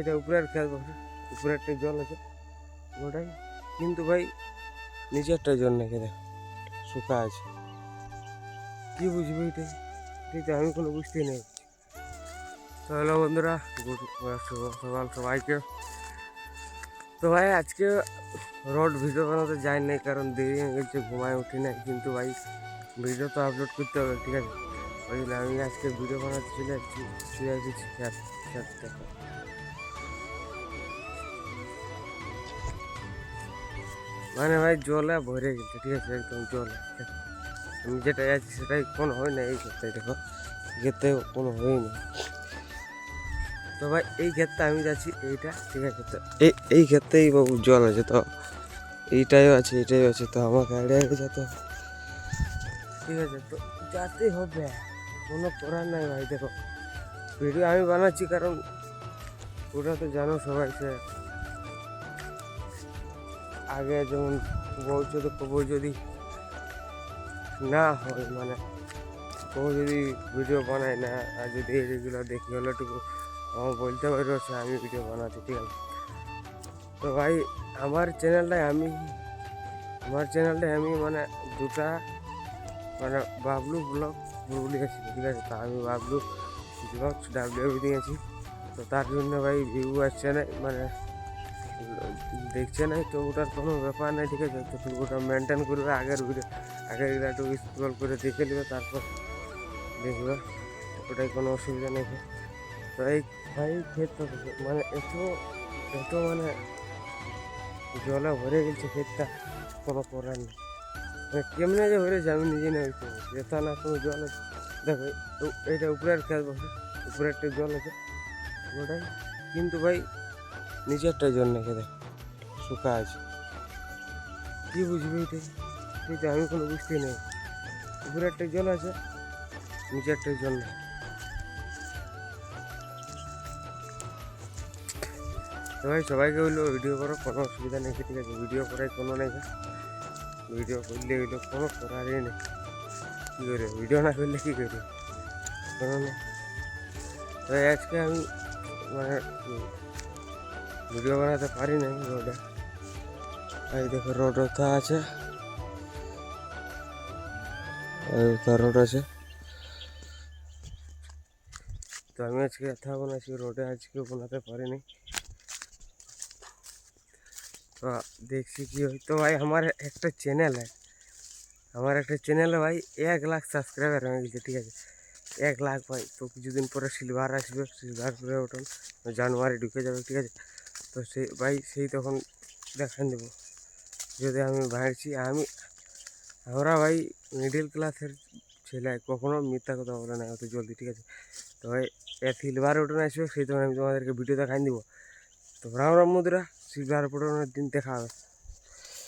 এটা উপরের খেয়াল বসে, উপরে একটা জল আছে ওটাই, কিন্তু ভাই নিচেরটা জল নাকি দেখ শুকা আছে। কি বুঝবি এটাই, এটাই আমি কোনো বুঝতেই নেই। তো হ্যালো বন্ধুরা, গুড সকাল সবাইকে। তো ভাই আজকে রোড ভিডিও বানাতে যাই নাই, কারণ দেরি হয়ে গেছে, ঘুমায় উঠি নাই। কিন্তু ভাই ভিডিও তো আপলোড করতে হবে, ঠিক আছে? ওই জন্য আমি আজকে ভিডিও বানাতে চলে এসেছি খেতে। মানে ভাই জলে ভরে গেছে, ঠিক আছে, একদম জলে। আমি যেটাই আছি সেটাই কোনো হয় না এই ক্ষেত্রে, দেখো ক্ষেত্রে কোনো হয়নি। তো ভাই এই ক্ষেত্রে আমি যাচ্ছি এইটা, ঠিক আছে? তো এই ক্ষেত্রেই বাবু জল আছে, তো এইটাইও আছে এটাই আছে, তো আমাকে আগে যেতে হবে, ঠিক আছে? তো যেতেই হবে, কোনো করার নাই ভাই। দেখো ভিডিও আমি বানাচ্ছি কারণ ওটা তো জানো সবাই, সে আগে যেমন বউ যদি না হয়, মানে কেউ যদি ভিডিও বানায় না, আর যদি এইগুলো দেখি হলেটুকু আমার বলতে পারো সে আমি ভিডিও বানাচ্ছি, ঠিক আছে? তো ভাই আমার চ্যানেলটায় আমি মানে দুটা মানে বাবলু ব্লগ লিখেছি, ঠিক আছে? তো আমি বাবলু ব্লগস ডাব্লিউ দিয়েছি। তো তার জন্য ভাই ভিউ আসছে না, মানে দেখছে না, তো ওটার কোনো ব্যাপার নেই, ঠিক আছে? তো তুমি ওটা মেনটেন করবে, আগের একটু স্ক্রল করে দেখে নেবে, তারপর দেখবে, ওটাই কোনো অসুবিধা নেই। তো এই ভাই ক্ষেতটা মানে এত মানে জলে ভরে গেছে ক্ষেতটা, কোনো করার নেই। মানে কেমনে যে ভরেছে আমি নিজে না হইতে যেতা না কোনো জল আছে। দেখো এইটা উপরের খেয়াল বসে, উপরে একটা জল আছে ওটাই, কিন্তু ভাই নিচেরটা জল নাকি দেখ শুকা আছে। কি বুঝবি এটাই, এটা আমি কোনো বুঝতেই নেই। উপরে একটা জল আছে, নিচেরটা জল নেই। তো ভাই সবাইকে হইলো ভিডিও করো, কোনো অসুবিধা নেই, ঠিক আছে? ভিডিও করাই কোনো নেই, ভিডিও করলে হইলো কোনো করারই নেই। কী করে ভিডিও না করলে কী করবে, কোনো নেই। তো আজকে আমি মানে ভিডিও বানাতে পারি নাই রোডে। এই দেখো রোড ওঠা আছে, রোড আছে। তো আমি আজকে এথা বানাচ্ছি রোডে, আজকে বানাতে পারিনি। তো দেখছি কি হয়। তো ভাই আমার একটা চ্যানেলে ভাই 1 লাখ সাবস্ক্রাইবার হয়ে গেছে, ঠিক আছে? 1 লাখ ভাই। তো কিছুদিন পরে সিলভার আসবে, সিলভার করে ওঠুন জানুয়ারি ঢুকে যাবে, ঠিক আছে? তো সেই তখন দেখান দেবো যদি আমি বাড়ছি। আমরা ভাই মিডিল ক্লাসের ছেলে, কখনো মিথ্যা কথা বলে না অত জলদি, ঠিক আছে? তো ভাই সিলভার ওঠানো আসবে, সেই তখন আমি তোমাদেরকে ভিডিও দেখাই দিব। তো রাম রাম মুদ্রা, সিলভার ওঠানোর দিন দেখা হবে।